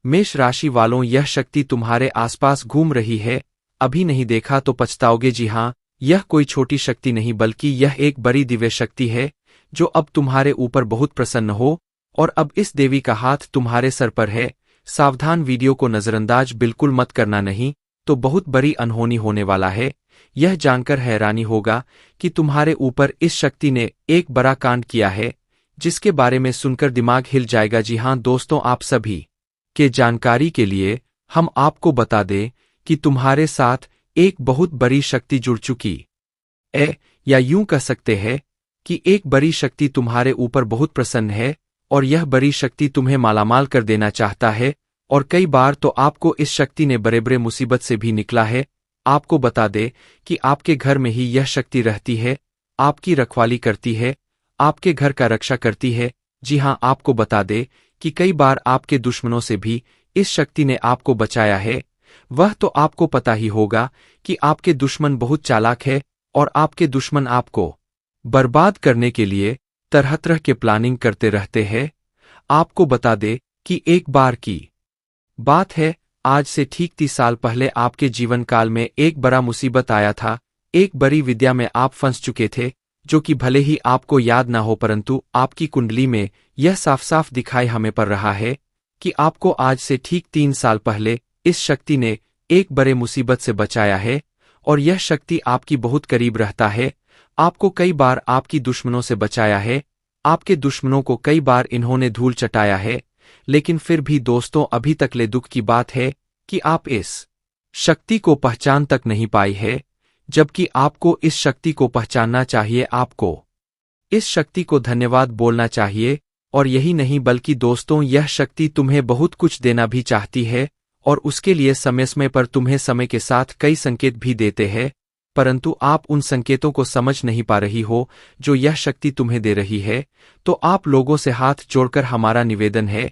मेष राशि वालों, यह शक्ति तुम्हारे आसपास घूम रही है। अभी नहीं देखा तो पछताओगे। जी हाँ, यह कोई छोटी शक्ति नहीं बल्कि यह एक बड़ी दिव्य शक्ति है जो अब तुम्हारे ऊपर बहुत प्रसन्न हो। और अब इस देवी का हाथ तुम्हारे सर पर है। सावधान, वीडियो को नजरअंदाज बिल्कुल मत करना, नहीं तो बहुत बड़ी अनहोनी होने वाला है। यह जानकर हैरानी होगा कि तुम्हारे ऊपर इस शक्ति ने एक बड़ा कांड किया है जिसके बारे में सुनकर दिमाग हिल जाएगा। जी हाँ दोस्तों, आप सभी के जानकारी के लिए हम आपको बता दें कि तुम्हारे साथ एक बहुत बड़ी शक्ति जुड़ चुकी है, या यूं कह सकते हैं कि एक बड़ी शक्ति तुम्हारे ऊपर बहुत प्रसन्न है और यह बड़ी शक्ति तुम्हें मालामाल कर देना चाहता है। और कई बार तो आपको इस शक्ति ने बड़े बड़े मुसीबत से भी निकला है। आपको बता दे कि आपके घर में ही यह शक्ति रहती है, आपकी रखवाली करती है, आपके घर का रक्षा करती है। जी हाँ, आपको बता दे कि कई बार आपके दुश्मनों से भी इस शक्ति ने आपको बचाया है। वह तो आपको पता ही होगा कि आपके दुश्मन बहुत चालाक है और आपके दुश्मन आपको बर्बाद करने के लिए तरह तरह के प्लानिंग करते रहते हैं। आपको बता दे कि एक बार की बात है, आज से ठीक 30 साल पहले आपके जीवन काल में एक बड़ा मुसीबत आया था। एक बड़ी विद्या में आप फंस चुके थे जो कि भले ही आपको याद ना हो, परंतु आपकी कुंडली में यह साफ साफ दिखाई हमें पड़ रहा है कि आपको आज से ठीक 3 साल पहले इस शक्ति ने एक बड़े मुसीबत से बचाया है। और यह शक्ति आपकी बहुत करीब रहता है। आपको कई बार आपकी दुश्मनों से बचाया है, आपके दुश्मनों को कई बार इन्होंने धूल चटाया है। लेकिन फिर भी दोस्तों, अभी तक ले दुख की बात है कि आप इस शक्ति को पहचान तक नहीं पाई है, जबकि आपको इस शक्ति को पहचानना चाहिए। आपको इस शक्ति को धन्यवाद बोलना चाहिए। और यही नहीं बल्कि दोस्तों, यह शक्ति तुम्हें बहुत कुछ देना भी चाहती है और उसके लिए समय समय पर तुम्हें समय के साथ कई संकेत भी देते हैं, परंतु आप उन संकेतों को समझ नहीं पा रही हो जो यह शक्ति तुम्हें दे रही है। तो आप लोगों से हाथ जोड़कर हमारा निवेदन है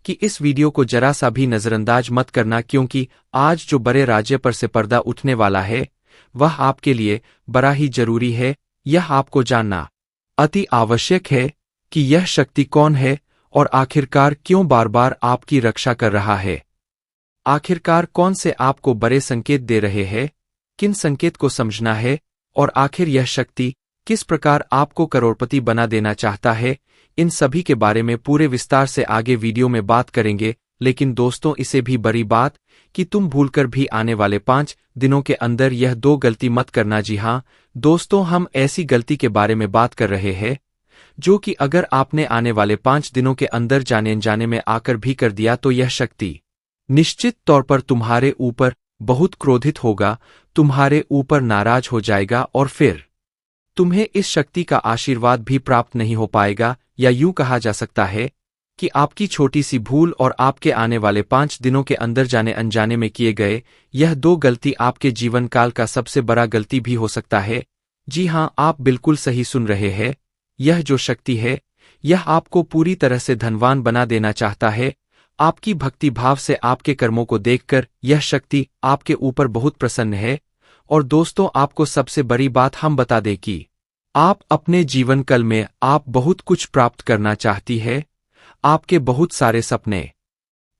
कि इस वीडियो को जरा सा भी नजरअंदाज मत करना, क्योंकि आज जो बड़े राज्य पर से पर्दा उठने वाला है वह आपके लिए बड़ा ही जरूरी है। यह आपको जानना अति आवश्यक है कि यह शक्ति कौन है और आखिरकार क्यों बार बार आपकी रक्षा कर रहा है। आखिरकार कौन से आपको बड़े संकेत दे रहे हैं, किन संकेत को समझना है, और आखिर यह शक्ति किस प्रकार आपको करोड़पति बना देना चाहता है। इन सभी के बारे में पूरे विस्तार से आगे वीडियो में बात करेंगे। लेकिन दोस्तों, इसे भी बड़ी बात कि तुम भूलकर भी आने वाले 5 दिनों के अंदर यह 2 गलती मत करना। जी हाँ दोस्तों, हम ऐसी गलती के बारे में बात कर रहे हैं जो कि अगर आपने आने वाले 5 दिनों के अंदर जाने अनजाने में आकर भी कर दिया तो यह शक्ति निश्चित तौर पर तुम्हारे ऊपर बहुत क्रोधित होगा, तुम्हारे ऊपर नाराज हो जाएगा और फिर तुम्हें इस शक्ति का आशीर्वाद भी प्राप्त नहीं हो पाएगा। या यूं कहा जा सकता है कि आपकी छोटी सी भूल और आपके आने वाले 5 दिनों के अंदर जाने अनजाने में किए गए यह 2 गलती आपके जीवन काल का सबसे बड़ा गलती भी हो सकता है। जी हाँ, आप बिल्कुल सही सुन रहे हैं। यह जो शक्ति है यह आपको पूरी तरह से धनवान बना देना चाहता है। आपकी भक्ति भाव से आपके कर्मों को देखकर यह शक्ति आपके ऊपर बहुत प्रसन्न है। और दोस्तों, आपको सबसे बड़ी बात हम बता दें कि आप अपने जीवन काल में आप बहुत कुछ प्राप्त करना चाहती है। आपके बहुत सारे सपने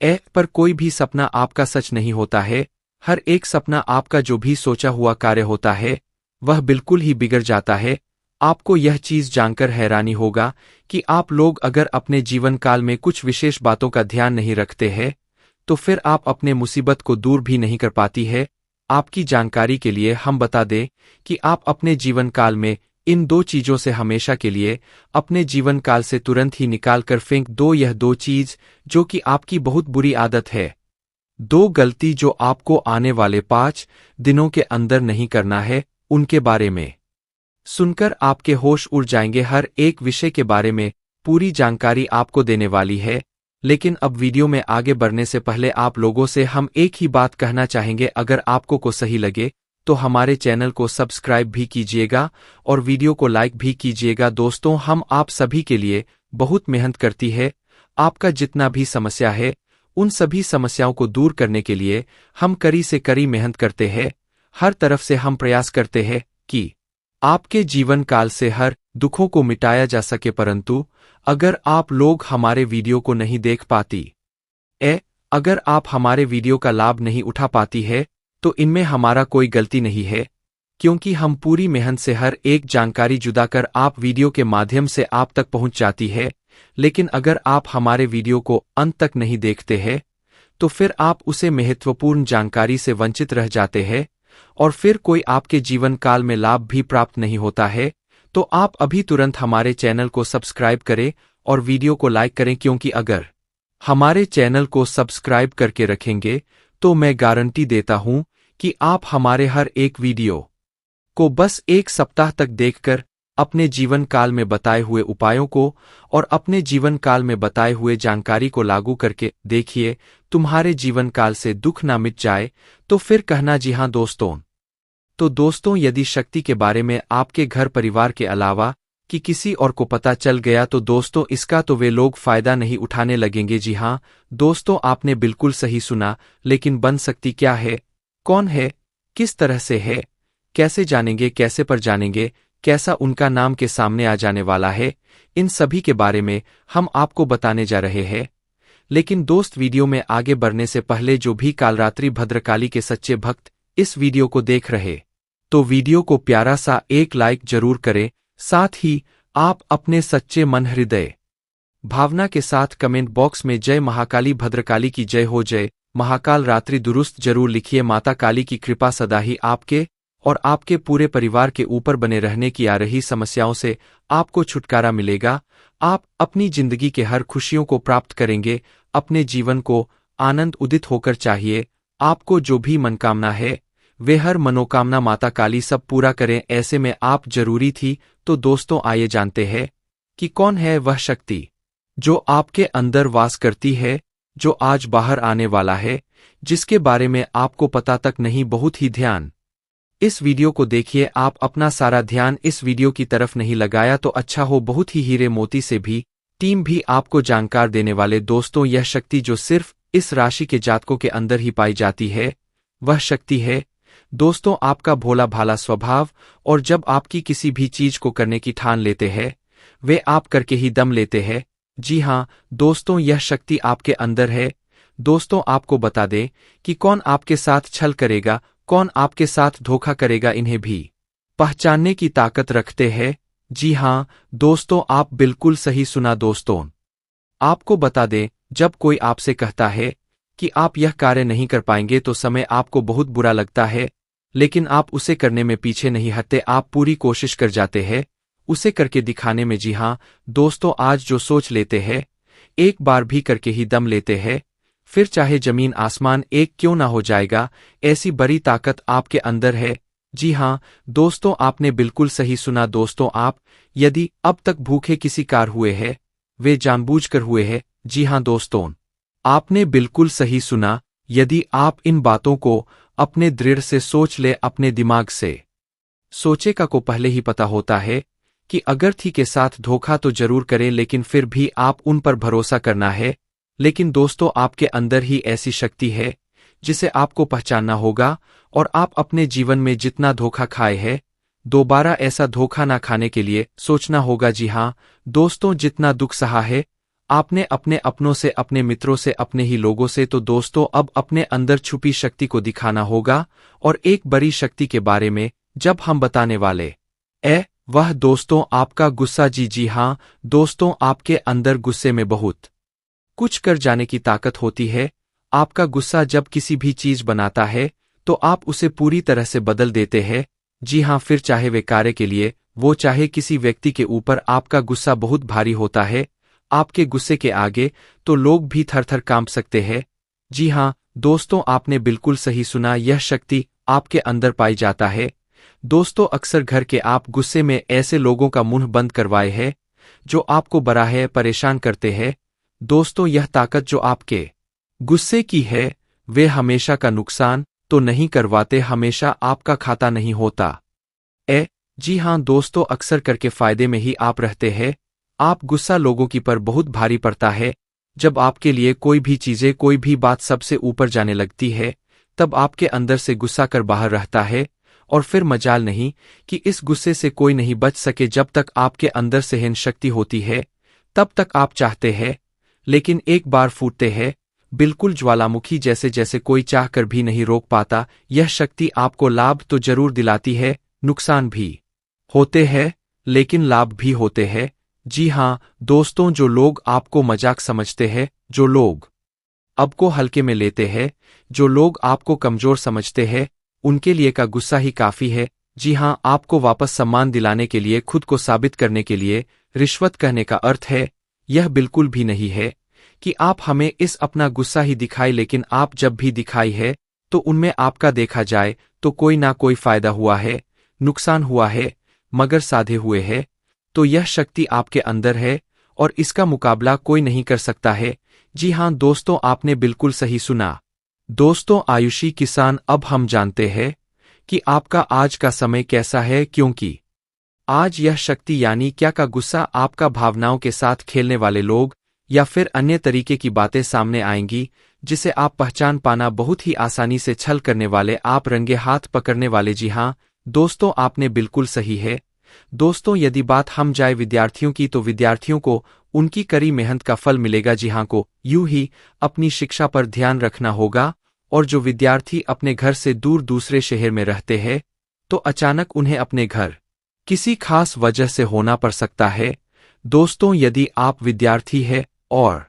पर कोई भी सपना आपका सच नहीं होता है। हर एक सपना आपका जो भी सोचा हुआ कार्य होता है वह बिल्कुल ही बिगड़ जाता है। आपको यह चीज जानकर हैरानी होगा कि आप लोग अगर अपने जीवन काल में कुछ विशेष बातों का ध्यान नहीं रखते हैं तो फिर आप अपने मुसीबत को दूर भी नहीं कर पाती है। आपकी जानकारी के लिए हम बता दें कि आप अपने जीवन काल में इन 2 चीजों से हमेशा के लिए अपने जीवन काल से तुरंत ही निकाल कर फेंक दो। यह 2 चीज जो कि आपकी बहुत बुरी आदत है, 2 गलती जो आपको आने वाले 5 दिनों के अंदर नहीं करना है, उनके बारे में सुनकर आपके होश उड़ जाएंगे। हर एक विषय के बारे में पूरी जानकारी आपको देने वाली है। लेकिन अब वीडियो में आगे बढ़ने से पहले आप लोगों से हम एक ही बात कहना चाहेंगे, अगर आपको को सही लगे तो हमारे चैनल को सब्सक्राइब भी कीजिएगा और वीडियो को लाइक भी कीजिएगा। दोस्तों, हम आप सभी के लिए बहुत मेहनत करती है। आपका जितना भी समस्या है उन सभी समस्याओं को दूर करने के लिए हम कड़ी से कड़ी मेहनत करते हैं। हर तरफ से हम प्रयास करते हैं कि आपके जीवन काल से हर दुखों को मिटाया जा सके, परंतु अगर आप लोग हमारे वीडियो को नहीं देख पाती अगर आप हमारे वीडियो का लाभ नहीं उठा पाती है तो इनमें हमारा कोई गलती नहीं है, क्योंकि हम पूरी मेहनत से हर एक जानकारी जुदा कर आप वीडियो के माध्यम से आप तक पहुंच जाती है। लेकिन अगर आप हमारे वीडियो को अंत तक नहीं देखते हैं तो फिर आप उसे महत्वपूर्ण जानकारी से वंचित रह जाते हैं और फिर कोई आपके जीवन काल में लाभ भी प्राप्त नहीं होता है। तो आप अभी तुरंत हमारे चैनल को सब्सक्राइब करें और वीडियो को लाइक करें, क्योंकि अगर हमारे चैनल को सब्सक्राइब करके रखेंगे तो मैं गारंटी देता हूं कि आप हमारे हर एक वीडियो को बस एक सप्ताह तक देखकर अपने जीवन काल में बताए हुए उपायों को और अपने जीवन काल में बताए हुए जानकारी को लागू करके देखिए, तुम्हारे जीवन काल से दुख ना मिट जाए तो फिर कहना जी हाँ दोस्तों। तो दोस्तों, यदि शक्ति के बारे में आपके घर परिवार के अलावा कि किसी और को पता चल गया तो दोस्तों इसका तो वे लोग फायदा नहीं उठाने लगेंगे। जी हाँ दोस्तों, आपने बिल्कुल सही सुना। लेकिन बन सकती क्या है, कौन है, किस तरह से है, कैसे जानेंगे, कैसे पर जानेंगे, कैसा उनका नाम के सामने आ जाने वाला है, इन सभी के बारे में हम आपको बताने जा रहे हैं। लेकिन दोस्त, वीडियो में आगे बढ़ने से पहले जो भी कालरात्रि भद्रकाली के सच्चे भक्त इस वीडियो को देख रहे तो वीडियो को प्यारा सा एक लाइक जरूर करें। साथ ही आप अपने सच्चे मन हृदय भावना के साथ कमेंट बॉक्स में जय महाकाली भद्रकाली की जय हो, जय महाकाल रात्रि दुरुस्त जरूर लिखिए। माता काली की कृपा सदा ही आपके और आपके पूरे परिवार के ऊपर बने रहने की आ रही समस्याओं से आपको छुटकारा मिलेगा। आप अपनी जिंदगी के हर खुशियों को प्राप्त करेंगे। अपने जीवन को आनंद उदित होकर चाहिए। आपको जो भी मनकामना है वे हर मनोकामना माता काली सब पूरा करें। ऐसे में आप जरूरी थी। तो दोस्तों आइए जानते हैं कि कौन है वह शक्ति जो आपके अंदर वास करती है, जो आज बाहर आने वाला है, जिसके बारे में आपको पता तक नहीं। बहुत ही ध्यान इस वीडियो को देखिए। आप अपना सारा ध्यान इस वीडियो की तरफ नहीं लगाया तो अच्छा हो। बहुत ही हीरे मोती से भी टीम भी आपको जानकार देने वाले दोस्तों, यह शक्ति जो सिर्फ इस राशि के जातकों के अंदर ही पाई जाती है वह शक्ति है दोस्तों आपका भोला भाला स्वभाव। और जब आपकी किसी भी चीज को करने की ठान लेते हैं वे आप करके ही दम लेते हैं। जी हाँ दोस्तों, यह शक्ति आपके अंदर है। दोस्तों आपको बता दें कि कौन आपके साथ छल करेगा, कौन आपके साथ धोखा करेगा, इन्हें भी पहचानने की ताकत रखते हैं। जी हाँ दोस्तों, आप बिल्कुल सही सुना दोस्तों। आपको बता दें, जब कोई आपसे कहता है कि आप यह कार्य नहीं कर पाएंगे तो समय आपको बहुत बुरा लगता है, लेकिन आप उसे करने में पीछे नहीं हटते। आप पूरी कोशिश कर जाते हैं उसे करके दिखाने में। जी हाँ दोस्तों, आज जो सोच लेते हैं एक बार भी करके ही दम लेते हैं, फिर चाहे जमीन आसमान एक क्यों ना हो जाएगा। ऐसी बड़ी ताकत आपके अंदर है। जी हाँ दोस्तों, आपने बिल्कुल सही सुना दोस्तों। आप यदि अब तक भूखे किसी कार हुए हैं वे जानबूझकर हुए हैं। जी हाँ दोस्तों, आपने बिल्कुल सही सुना। यदि आप इन बातों को अपने दृढ़ से सोच ले, अपने दिमाग से सोचे का को पहले ही पता होता है कि अगर थी के साथ धोखा तो जरूर करें, लेकिन फिर भी आप उन पर भरोसा करना है। लेकिन दोस्तों आपके अंदर ही ऐसी शक्ति है जिसे आपको पहचानना होगा और आप अपने जीवन में जितना धोखा खाए हैं दोबारा ऐसा धोखा ना खाने के लिए सोचना होगा। जी हाँ दोस्तों, जितना दुख सहा है आपने अपने अपनों से, अपने मित्रों से, अपने ही लोगों से, तो दोस्तों अब अपने अंदर छुपी शक्ति को दिखाना होगा। और एक बड़ी शक्ति के बारे में जब हम बताने वाले वह दोस्तों आपका गुस्सा। जी हाँ दोस्तों, आपके अंदर गुस्से में बहुत कुछ कर जाने की ताकत होती है। आपका गुस्सा जब किसी भी चीज बनाता है तो आप उसे पूरी तरह से बदल देते हैं। जी हाँ, फिर चाहे वे कार्य के लिए वो चाहे किसी व्यक्ति के ऊपर आपका गुस्सा बहुत भारी होता है। आपके गुस्से के आगे तो लोग भी थर थर कांप सकते हैं। जी हाँ दोस्तों, आपने बिल्कुल सही सुना, यह शक्ति आपके अंदर पाई जाता है। दोस्तों अक्सर घर के आप गुस्से में ऐसे लोगों का मुंह बंद करवाए हैं जो आपको बराहे परेशान करते हैं। दोस्तों यह ताकत जो आपके गुस्से की है वे हमेशा का नुकसान तो नहीं करवाते, हमेशा आपका खाता नहीं होता। जी हाँ दोस्तों, अक्सर करके फायदे में ही आप रहते हैं। आप गुस्सा लोगों की पर बहुत भारी पड़ता है। जब आपके लिए कोई भी चीजें, कोई भी बात सबसे ऊपर जाने लगती है तब आपके अंदर से गुस्सा कर बाहर रहता है और फिर मजाल नहीं कि इस गुस्से से कोई नहीं बच सके। जब तक आपके अंदर सहन शक्ति होती है तब तक आप चाहते हैं, लेकिन एक बार फूटते हैं बिल्कुल ज्वालामुखी जैसे जैसे कोई चाह कर भी नहीं रोक पाता। यह शक्ति आपको लाभ तो जरूर दिलाती है, नुकसान भी होते हैं, लेकिन लाभ भी होते हैं। जी हाँ दोस्तों, जो लोग आपको मजाक समझते हैं, जो लोग आपको हल्के में लेते हैं, जो लोग आपको कमजोर समझते हैं, उनके लिए का गुस्सा ही काफी है। जी हाँ, आपको वापस सम्मान दिलाने के लिए, खुद को साबित करने के लिए रिश्वत कहने का अर्थ है यह बिल्कुल भी नहीं है कि आप हमें इस अपना गुस्सा ही दिखाए, लेकिन आप जब भी दिखाई है तो उनमें आपका देखा जाए तो कोई ना कोई फायदा हुआ है, नुकसान हुआ है, मगर साधे हुए है। तो यह शक्ति आपके अंदर है और इसका मुकाबला कोई नहीं कर सकता है। जी हाँ दोस्तों, आपने बिल्कुल सही सुना। दोस्तों आयुषी किसान, अब हम जानते हैं कि आपका आज का समय कैसा है, क्योंकि आज यह शक्ति यानी क्या का गुस्सा आपका भावनाओं के साथ खेलने वाले लोग या फिर अन्य तरीके की बातें सामने आएंगी जिसे आप पहचान पाना बहुत ही आसानी से छल करने वाले, आप रंगे हाथ पकड़ने वाले। जी हाँ दोस्तों, आपने बिल्कुल सही है। दोस्तों यदि बात हम जाए विद्यार्थियों की, तो विद्यार्थियों को उनकी कड़ी मेहनत का फल मिलेगा। जी हाँ, को यूं ही अपनी शिक्षा पर ध्यान रखना होगा। और जो विद्यार्थी अपने घर से दूर दूसरे शहर में रहते हैं, तो अचानक उन्हें अपने घर किसी खास वजह से होना पड़ सकता है। दोस्तों यदि आप विद्यार्थी हैं और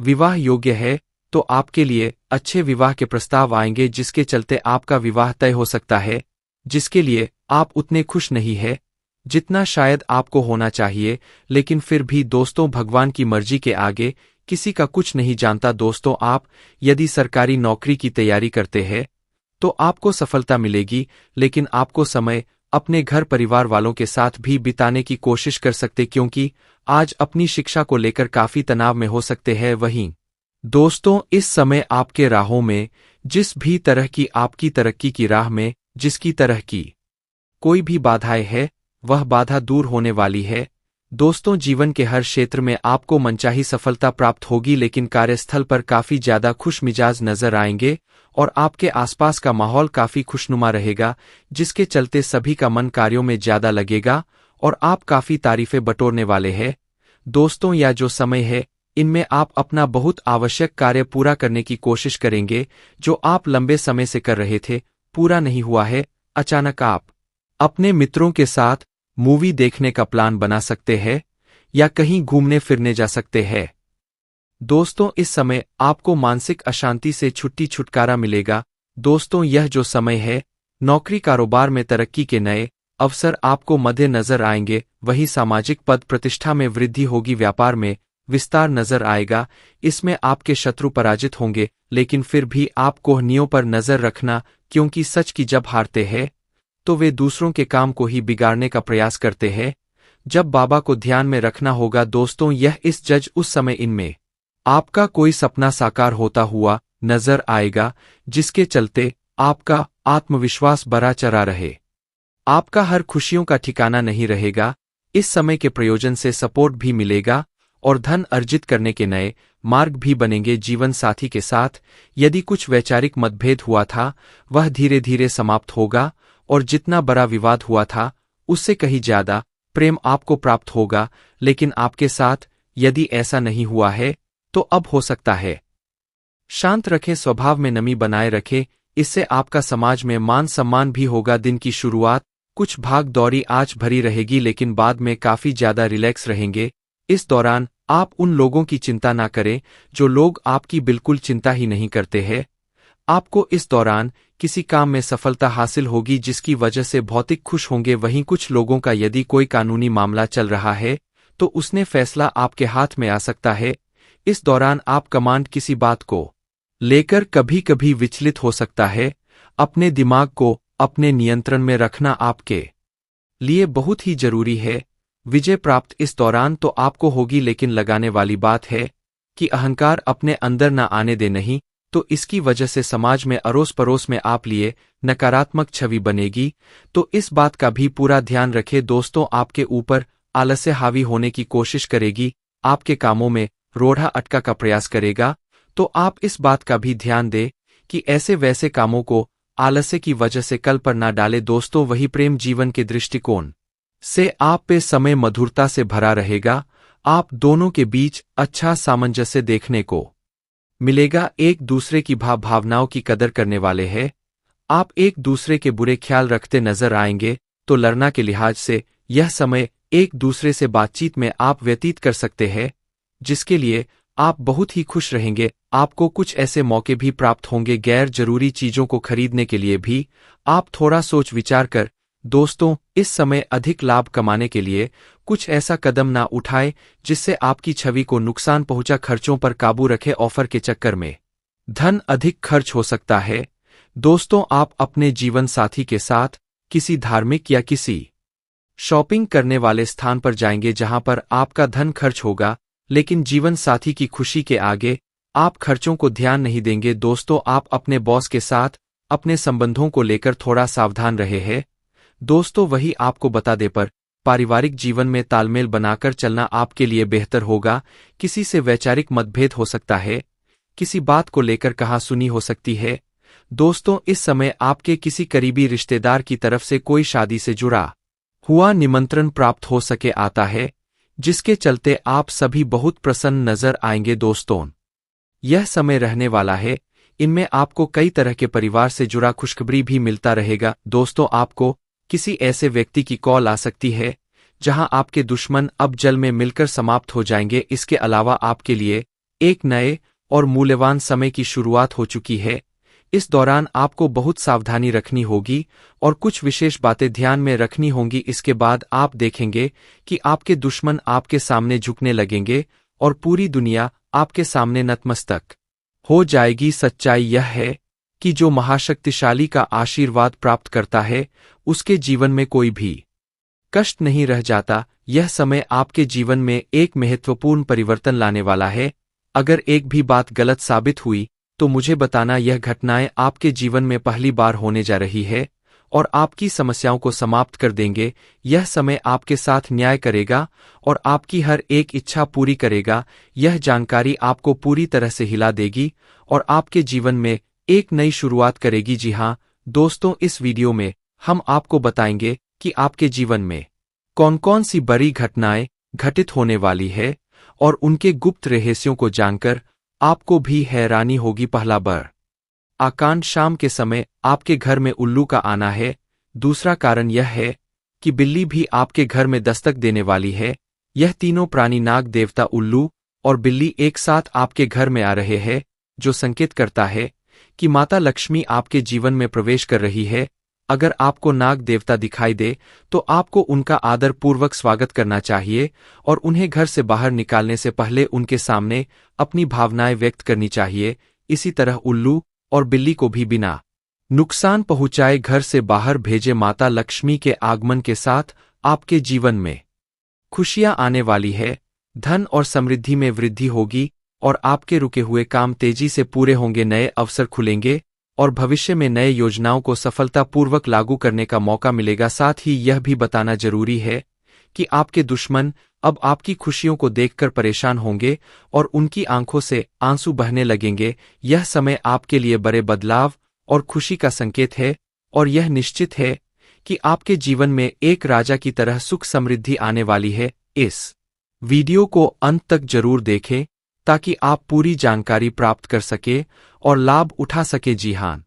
विवाह योग्य है, तो आपके लिए अच्छे विवाह के प्रस्ताव आएंगे जिसके चलते आपका विवाह तय हो सकता है, जिसके लिए आप उतने खुश नहीं हैं जितना शायद आपको होना चाहिए। लेकिन फिर भी दोस्तों, भगवान की मर्जी के आगे किसी का कुछ नहीं जानता। दोस्तों आप यदि सरकारी नौकरी की तैयारी करते हैं तो आपको सफलता मिलेगी, लेकिन आपको समय अपने घर परिवार वालों के साथ भी बिताने की कोशिश कर सकते, क्योंकि आज अपनी शिक्षा को लेकर काफी तनाव में हो सकते हैं। वहीं दोस्तों इस समय आपके राहों में जिस भी तरह की आपकी तरक्की की राह में जिसकी तरह की कोई भी बाधाएं है, वह बाधा दूर होने वाली है। दोस्तों जीवन के हर क्षेत्र में आपको मनचाही सफलता प्राप्त होगी, लेकिन कार्यस्थल पर काफी ज्यादा खुश मिजाज नजर आएंगे और आपके आसपास का माहौल काफी खुशनुमा रहेगा, जिसके चलते सभी का मन कार्यों में ज्यादा लगेगा और आप काफी तारीफें बटोरने वाले हैं। दोस्तों या जो समय है, इनमें आप अपना बहुत आवश्यक कार्य पूरा करने की कोशिश करेंगे जो आप लंबे समय से कर रहे थे, पूरा नहीं हुआ है। अचानक आप अपने मित्रों के साथ मूवी देखने का प्लान बना सकते हैं या कहीं घूमने फिरने जा सकते हैं। दोस्तों इस समय आपको मानसिक अशांति से छुटकारा मिलेगा। दोस्तों यह जो समय है, नौकरी कारोबार में तरक्की के नए अवसर आपको मध्य नजर आएंगे। वहीं सामाजिक पद प्रतिष्ठा में वृद्धि होगी, व्यापार में विस्तार नजर आएगा। इसमें आपके शत्रु पराजित होंगे, लेकिन फिर भी आप कोहनियों पर नजर रखना, क्योंकि सच की जब हारते हैं तो वे दूसरों के काम को ही बिगाड़ने का प्रयास करते हैं। जब बाबा को ध्यान में रखना होगा। दोस्तों यह इस जज उस समय इनमें आपका कोई सपना साकार होता हुआ नजर आएगा, जिसके चलते आपका आत्मविश्वास बरा चढ़ा रहे। आपका हर खुशियों का ठिकाना नहीं रहेगा। इस समय के प्रयोजन से सपोर्ट भी मिलेगा और धन अर्जित करने के नए मार्ग भी बनेंगे। जीवन साथी के साथ यदि कुछ वैचारिक मतभेद हुआ था, वह धीरे धीरे समाप्त होगा और जितना बड़ा विवाद हुआ था उससे कहीं ज्यादा प्रेम आपको प्राप्त होगा। लेकिन आपके साथ यदि ऐसा नहीं हुआ है तो अब हो सकता है। शांत रखें, स्वभाव में नमी बनाए रखें, इससे आपका समाज में मान सम्मान भी होगा। दिन की शुरुआत कुछ भाग दौड़ी आज भरी रहेगी, लेकिन बाद में काफी ज्यादा रिलैक्स रहेंगे। इस दौरान आप उन लोगों की चिंता ना करें जो लोग आपकी बिल्कुल चिंता ही नहीं करते हैं। आपको इस दौरान किसी काम में सफलता हासिल होगी जिसकी वजह से भौतिक खुश होंगे। वहीं कुछ लोगों का यदि कोई कानूनी मामला चल रहा है तो उसने फैसला आपके हाथ में आ सकता है। इस दौरान आप कमांड किसी बात को लेकर कभी कभी विचलित हो सकता है। अपने दिमाग को अपने नियंत्रण में रखना आपके लिए बहुत ही जरूरी है। विजय प्राप्त इस दौरान तो आपको होगी, लेकिन लगाने वाली बात है कि अहंकार अपने अंदर न आने दे, नहीं तो इसकी वजह से समाज में अड़ोस पड़ोस में आप लिए नकारात्मक छवि बनेगी। तो इस बात का भी पूरा ध्यान रखें। दोस्तों आपके ऊपर आलस्य हावी होने की कोशिश करेगी, आपके कामों में रोड़ा अटका का प्रयास करेगा। तो आप इस बात का भी ध्यान दें कि ऐसे वैसे कामों को आलस्य की वजह से कल पर ना डाले। दोस्तों वही प्रेम जीवन के दृष्टिकोण से आप पे समय मधुरता से भरा रहेगा। आप दोनों के बीच अच्छा सामंजस्य देखने को मिलेगा। एक दूसरे की भावनाओं की कदर करने वाले हैं। आप एक दूसरे के बुरे ख्याल रखते नजर आएंगे तो लड़ना के लिहाज से यह समय एक दूसरे से बातचीत में आप व्यतीत कर सकते हैं, जिसके लिए आप बहुत ही खुश रहेंगे। आपको कुछ ऐसे मौके भी प्राप्त होंगे गैर जरूरी चीजों को खरीदने के लिए भी आप थोड़ा सोच विचार कर। दोस्तों, इस समय अधिक लाभ कमाने के लिए कुछ ऐसा कदम ना उठाए जिससे आपकी छवि को नुकसान पहुंचा। खर्चों पर काबू रखें। ऑफर के चक्कर में धन अधिक खर्च हो सकता है। दोस्तों, आप अपने जीवन साथी के साथ किसी धार्मिक या किसी शॉपिंग करने वाले स्थान पर जाएंगे जहां पर आपका धन खर्च होगा, लेकिन जीवन साथी की खुशी के आगे आप खर्चों को ध्यान नहीं देंगे। दोस्तों, आप अपने बॉस के साथ अपने संबंधों को लेकर थोड़ा सावधान रहे हैं। दोस्तों, वही आपको बता दे पर पारिवारिक जीवन में तालमेल बनाकर चलना आपके लिए बेहतर होगा। किसी से वैचारिक मतभेद हो सकता है, किसी बात को लेकर कहासुनी हो सकती है। दोस्तों, इस समय आपके किसी करीबी रिश्तेदार की तरफ से कोई शादी से जुड़ा हुआ निमंत्रण प्राप्त हो सके आता है, जिसके चलते आप सभी बहुत प्रसन्न नजर आएंगे। दोस्तों, यह समय रहने वाला है, इनमें आपको कई तरह के परिवार से जुड़ा खुशखबरी भी मिलता रहेगा। दोस्तों, आपको किसी ऐसे व्यक्ति की कॉल आ सकती है जहां आपके दुश्मन अब जल में मिलकर समाप्त हो जाएंगे। इसके अलावा आपके लिए एक नए और मूल्यवान समय की शुरुआत हो चुकी है। इस दौरान आपको बहुत सावधानी रखनी होगी और कुछ विशेष बातें ध्यान में रखनी होंगी। इसके बाद आप देखेंगे कि आपके दुश्मन आपके सामने झुकने लगेंगे और पूरी दुनिया आपके सामने नतमस्तक हो जाएगी। सच्चाई यह है कि जो महाशक्तिशाली का आशीर्वाद प्राप्त करता है उसके जीवन में कोई भी कष्ट नहीं रह जाता। यह समय आपके जीवन में एक महत्वपूर्ण परिवर्तन लाने वाला है। अगर एक भी बात गलत साबित हुई तो मुझे बताना। यह घटनाएं आपके जीवन में पहली बार होने जा रही है और आपकी समस्याओं को समाप्त कर देंगे। यह समय आपके साथ न्याय करेगा और आपकी हर एक इच्छा पूरी करेगा। यह जानकारी आपको पूरी तरह से हिला देगी और आपके जीवन में एक नई शुरुआत करेगी। जी हाँ दोस्तों, इस वीडियो में हम आपको बताएंगे कि आपके जीवन में कौन कौन सी बड़ी घटनाएं घटित होने वाली है और उनके गुप्त रहस्यों को जानकर आपको भी हैरानी होगी। पहला बड़ आकांड शाम के समय आपके घर में उल्लू का आना है। दूसरा कारण यह है कि बिल्ली भी आपके घर में दस्तक देने वाली है। यह तीनों प्राणी नाग देवता उल्लू और बिल्ली एक साथ आपके घर में आ रहे हैं, जो संकेत करता है कि माता लक्ष्मी आपके जीवन में प्रवेश कर रही है। अगर आपको नाग देवता दिखाई दे तो आपको उनका आदर पूर्वक स्वागत करना चाहिए और उन्हें घर से बाहर निकालने से पहले उनके सामने अपनी भावनाएं व्यक्त करनी चाहिए। इसी तरह उल्लू और बिल्ली को भी बिना नुकसान पहुंचाए घर से बाहर भेजे। माता लक्ष्मी के आगमन के साथ आपके जीवन में खुशियां आने वाली है, धन और समृद्धि में वृद्धि होगी और आपके रुके हुए काम तेजी से पूरे होंगे। नए अवसर खुलेंगे और भविष्य में नए योजनाओं को सफलतापूर्वक लागू करने का मौका मिलेगा। साथ ही यह भी बताना जरूरी है कि आपके दुश्मन अब आपकी खुशियों को देखकर परेशान होंगे और उनकी आंखों से आंसू बहने लगेंगे। यह समय आपके लिए बड़े बदलाव और खुशी का संकेत है और यह निश्चित है कि आपके जीवन में एक राजा की तरह सुख समृद्धि आने वाली है। इस वीडियो को अंत तक जरूर देखें ताकि आप पूरी जानकारी प्राप्त कर सके और लाभ उठा सके। जी हाँ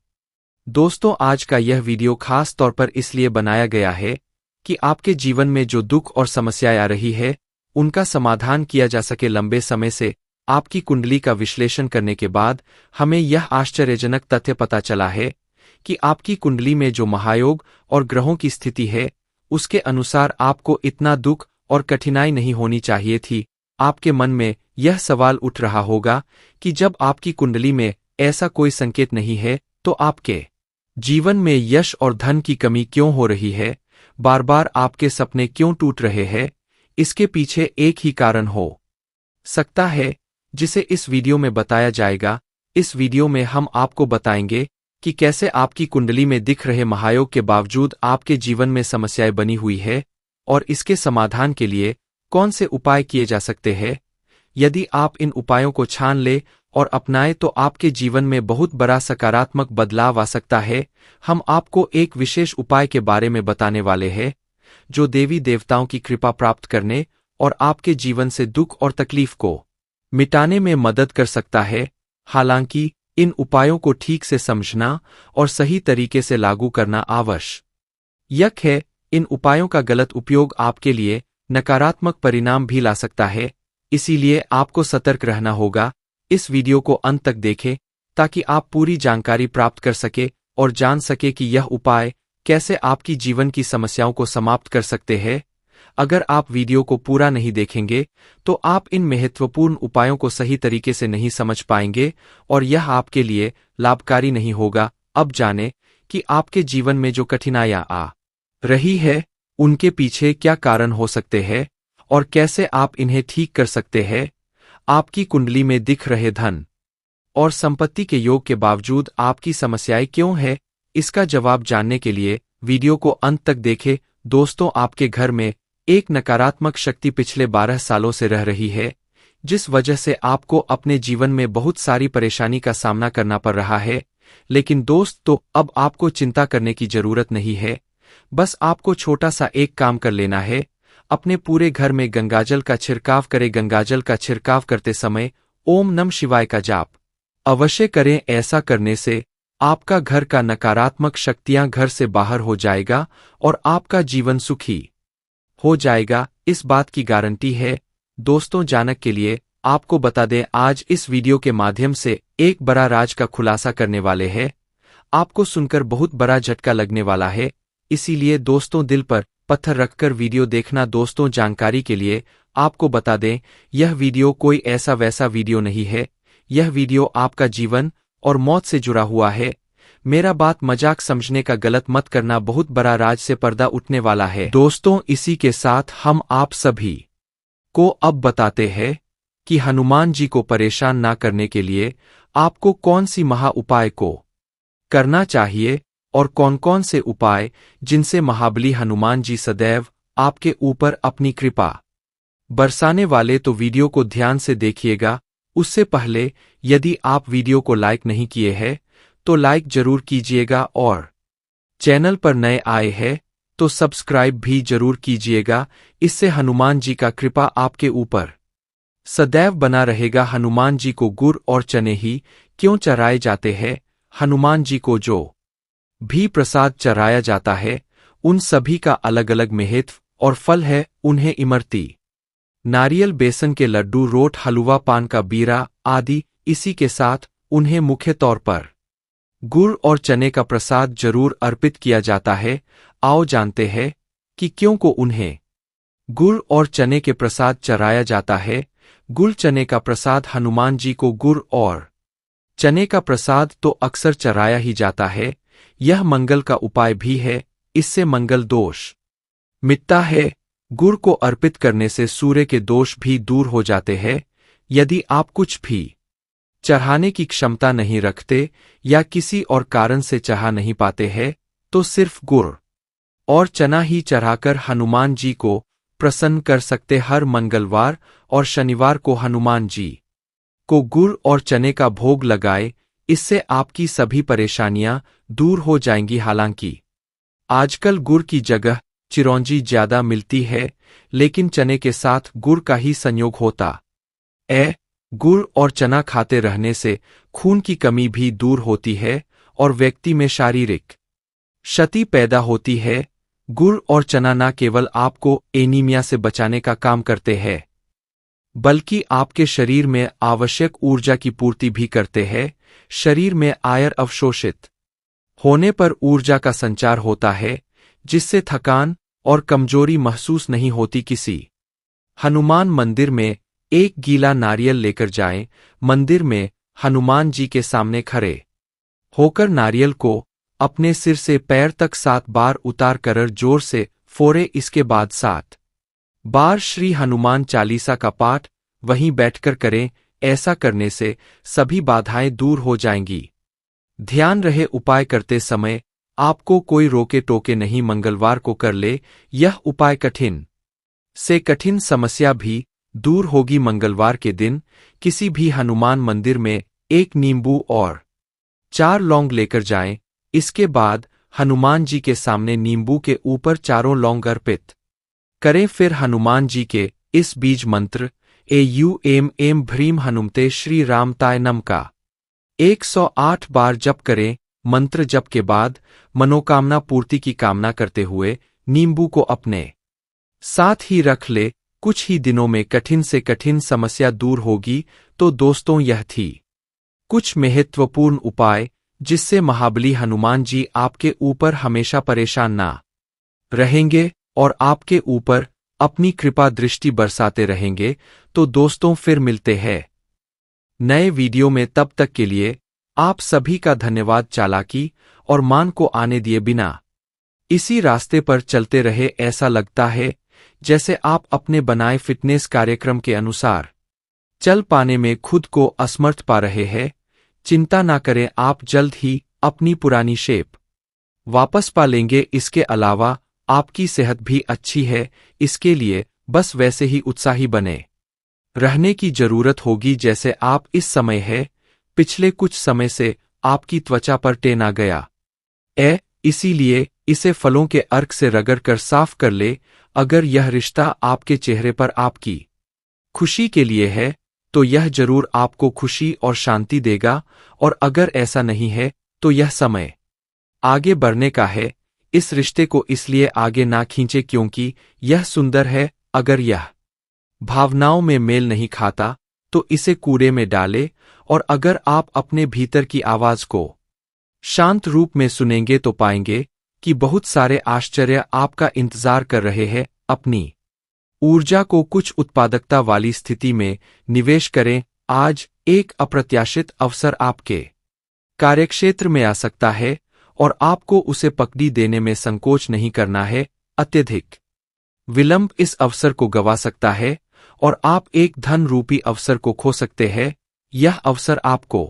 दोस्तों, आज का यह वीडियो खास तौर पर इसलिए बनाया गया है कि आपके जीवन में जो दुख और समस्याएं आ रही है उनका समाधान किया जा सके। लंबे समय से आपकी कुंडली का विश्लेषण करने के बाद हमें यह आश्चर्यजनक तथ्य पता चला है कि आपकी कुंडली में जो महायोग और ग्रहों की स्थिति है उसके अनुसार आपको इतना दुख और कठिनाई नहीं होनी चाहिए थी। आपके मन में यह सवाल उठ रहा होगा कि जब आपकी कुंडली में ऐसा कोई संकेत नहीं है तो आपके जीवन में यश और धन की कमी क्यों हो रही है, बार बार आपके सपने क्यों टूट रहे हैं। इसके पीछे एक ही कारण हो सकता है जिसे इस वीडियो में बताया जाएगा। इस वीडियो में हम आपको बताएंगे कि कैसे आपकी कुंडली में दिख रहे महायोग के बावजूद आपके जीवन में समस्याएं बनी हुई है और इसके समाधान के लिए कौन से उपाय किए जा सकते हैं। यदि आप इन उपायों को छान ले और अपनाएं तो आपके जीवन में बहुत बड़ा सकारात्मक बदलाव आ सकता है। हम आपको एक विशेष उपाय के बारे में बताने वाले हैं जो देवी देवताओं की कृपा प्राप्त करने और आपके जीवन से दुख और तकलीफ को मिटाने में मदद कर सकता है। हालांकि इन उपायों को ठीक से समझना और सही तरीके से लागू करना आवश्यक है। इन उपायों का गलत उपयोग आपके लिए नकारात्मक परिणाम भी ला सकता है, इसीलिए आपको सतर्क रहना होगा। इस वीडियो को अंत तक देखें ताकि आप पूरी जानकारी प्राप्त कर सके और जान सके कि यह उपाय कैसे आपकी जीवन की समस्याओं को समाप्त कर सकते हैं। अगर आप वीडियो को पूरा नहीं देखेंगे तो आप इन महत्वपूर्ण उपायों को सही तरीके से नहीं समझ पाएंगे और यह आपके लिए लाभकारी नहीं होगा। अब जानें कि आपके जीवन में जो कठिनाइयां आ रही है उनके पीछे क्या कारण हो सकते हैं और कैसे आप इन्हें ठीक कर सकते हैं। आपकी कुंडली में दिख रहे धन और संपत्ति के योग के बावजूद आपकी समस्याएं क्यों है, इसका जवाब जानने के लिए वीडियो को अंत तक देखें। दोस्तों, आपके घर में एक नकारात्मक शक्ति पिछले 12 सालों से रह रही है, जिस वजह से आपको अपने जीवन में बहुत सारी परेशानी का सामना करना पड़ रहा है। लेकिन दोस्त, तो अब आपको चिंता करने की जरूरत नहीं है। बस आपको छोटा सा एक काम कर लेना है। अपने पूरे घर में गंगाजल का छिड़काव करें। गंगाजल का छिड़काव करते समय ओम नमः शिवाय का जाप अवश्य करें। ऐसा करने से आपका घर का नकारात्मक शक्तियां घर से बाहर हो जाएगा और आपका जीवन सुखी हो जाएगा। इस बात की गारंटी है। दोस्तों, जानक के लिए आपको बता दें, आज इस वीडियो के माध्यम से एक बड़ा राज का खुलासा करने वाले हैं। आपको सुनकर बहुत बड़ा झटका लगने वाला है, इसीलिए दोस्तों दिल पर पत्थर रखकर वीडियो देखना। दोस्तों, जानकारी के लिए आपको बता दें, यह वीडियो कोई ऐसा वैसा वीडियो नहीं है। यह वीडियो आपका जीवन और मौत से जुड़ा हुआ है। मेरा बात मजाक समझने का गलत मत करना। बहुत बड़ा राज से पर्दा उठने वाला है। दोस्तों, इसी के साथ हम आप सभी को अब बताते हैं कि हनुमान जी को परेशान ना करने के लिए आपको कौन सी महा उपाय को करना चाहिए और कौन कौन से उपाय जिनसे महाबली हनुमान जी सदैव आपके ऊपर अपनी कृपा बरसाने वाले। तो वीडियो को ध्यान से देखिएगा। उससे पहले यदि आप वीडियो को लाइक नहीं किए हैं तो लाइक जरूर कीजिएगा और चैनल पर नए आए हैं तो सब्सक्राइब भी जरूर कीजिएगा। इससे हनुमान जी का कृपा आपके ऊपर सदैव बना रहेगा। हनुमान जी को गुड़ और चने ही क्यों चढ़ाए जाते हैं? हनुमान जी को जो भी प्रसाद चढ़ाया जाता है उन सभी का अलग अलग महत्व और फल है। उन्हें इमरती, नारियल, बेसन के लड्डू, रोट, हलवा, पान का बीरा आदि, इसी के साथ उन्हें मुख्य तौर पर गुड़ और चने का प्रसाद जरूर अर्पित किया जाता है। आओ जानते हैं कि क्यों को उन्हें गुड़ और चने के प्रसाद चढ़ाया जाता है। गुड़ चने का प्रसाद हनुमान जी को गुड़ और चने का प्रसाद तो अक्सर चढ़ाया ही जाता है। यह मंगल का उपाय भी है, इससे मंगल दोष मिटता है। गुड़ को अर्पित करने से सूर्य के दोष भी दूर हो जाते हैं। यदि आप कुछ भी चढ़ाने की क्षमता नहीं रखते या किसी और कारण से चढ़ा नहीं पाते हैं तो सिर्फ गुड़ और चना ही चढ़ाकर हनुमान जी को प्रसन्न कर सकते। हर मंगलवार और शनिवार को हनुमान जी को गुड़ और चने का भोग लगाए, इससे आपकी सभी परेशानियां दूर हो जाएंगी। हालांकि आजकल गुड़ की जगह चिरौंजी ज्यादा मिलती है, लेकिन चने के साथ गुड़ का ही संयोग होता है। गुड़ और चना खाते रहने से खून की कमी भी दूर होती है और व्यक्ति में शारीरिक क्षति पैदा होती है। गुड़ और चना न केवल आपको एनीमिया से बचाने का काम करते हैं, बल्कि आपके शरीर में आवश्यक ऊर्जा की पूर्ति भी करते हैं। शरीर में आयरन अवशोषित होने पर ऊर्जा का संचार होता है, जिससे थकान और कमजोरी महसूस नहीं होती। किसी हनुमान मंदिर में एक गीला नारियल लेकर जाएं। मंदिर में हनुमान जी के सामने खड़े होकर नारियल को अपने सिर से पैर तक 7 बार उतार कर जोर से फोड़े। इसके बाद 7 बार श्री हनुमान चालीसा का पाठ वहीं बैठकर करें। ऐसा करने से सभी बाधाएं दूर हो जाएंगी। ध्यान रहे, उपाय करते समय आपको कोई रोके टोके नहीं। मंगलवार को कर ले यह उपाय, कठिन से कठिन समस्या भी दूर होगी। मंगलवार के दिन किसी भी हनुमान मंदिर में एक नींबू और 4 लौंग लेकर जाएं। इसके बाद हनुमान जी के सामने नींबू के ऊपर 4 लौंग अर्पित करें। फिर हनुमान जी के इस बीज मंत्र AUM ह्रीम हनुमते श्री रामताय नम का 108 बार जप करें। मंत्र जप के बाद मनोकामना पूर्ति की कामना करते हुए नींबू को अपने साथ ही रख ले। कुछ ही दिनों में कठिन से कठिन समस्या दूर होगी। तो दोस्तों, यह थी कुछ महत्वपूर्ण उपाय जिससे महाबली हनुमान जी आपके ऊपर हमेशा परेशान ना रहेंगे और आपके ऊपर अपनी कृपा दृष्टि बरसाते रहेंगे। तो दोस्तों, फिर मिलते हैं नए वीडियो में। तब तक के लिए आप सभी का धन्यवाद। चालाकी और मान को आने दिए बिना इसी रास्ते पर चलते रहे। ऐसा लगता है जैसे आप अपने बनाए फिटनेस कार्यक्रम के अनुसार चल पाने में खुद को असमर्थ पा रहे हैं। चिंता ना करें, आप जल्द ही अपनी पुरानी शेप वापस पा लेंगे। इसके अलावा आपकी सेहत भी अच्छी है, इसके लिए बस वैसे ही उत्साही बने रहने की जरूरत होगी जैसे आप इस समय है। पिछले कुछ समय से आपकी त्वचा पर टेन आ गया इसीलिए इसे फलों के अर्क से रगड़कर साफ कर ले। अगर यह रिश्ता आपके चेहरे पर आपकी खुशी के लिए है तो यह जरूर आपको खुशी और शांति देगा, और अगर ऐसा नहीं है तो यह समय आगे बढ़ने का है। इस रिश्ते को इसलिए आगे ना खींचे क्योंकि यह सुंदर है। अगर यह भावनाओं में मेल नहीं खाता तो इसे कूड़े में डाले, और अगर आप अपने भीतर की आवाज को शांत रूप में सुनेंगे तो पाएंगे कि बहुत सारे आश्चर्य आपका इंतजार कर रहे हैं। अपनी ऊर्जा को कुछ उत्पादकता वाली स्थिति में निवेश करें। आज एक अप्रत्याशित अवसर आपके कार्यक्षेत्र में आ सकता है और आपको उसे पकड़ी देने में संकोच नहीं करना है। अत्यधिक विलंब इस अवसर को गंवा सकता है और आप एक धन रूपी अवसर को खो सकते हैं। यह अवसर आपको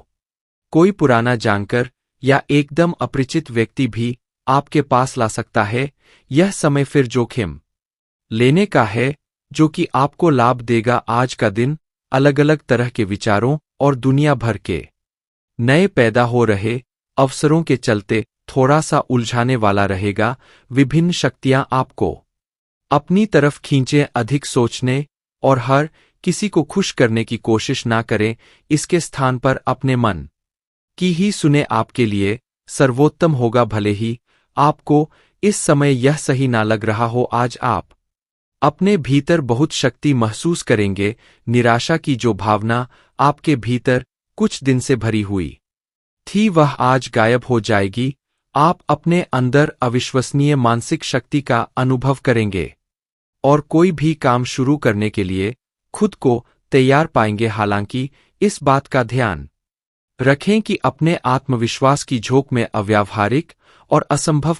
कोई पुराना जानकर या एकदम अपरिचित व्यक्ति भी आपके पास ला सकता है। यह समय फिर जोखिम लेने का है जो कि आपको लाभ देगा। आज का दिन अलग अलग तरह के विचारों और दुनिया भर के नए पैदा हो रहे अवसरों के चलते थोड़ा सा उलझाने वाला रहेगा। विभिन्न शक्तियां आपको अपनी तरफ खींचें। अधिक सोचने और हर किसी को खुश करने की कोशिश ना करें। इसके स्थान पर अपने मन की ही सुने। आपके लिए सर्वोत्तम होगा। भले ही आपको इस समय यह सही ना लग रहा हो, आज आप अपने भीतर बहुत शक्ति महसूस करेंगे। निराशा की जो भावना आपके भीतर कुछ दिन से भरी हुई थी वह आज गायब हो जाएगी। आप अपने अंदर अविश्वसनीय मानसिक शक्ति का अनुभव करेंगे और कोई भी काम शुरू करने के लिए खुद को तैयार पाएंगे। हालांकि इस बात का ध्यान रखें कि अपने आत्मविश्वास की झोंक में अव्यावहारिक और असंभव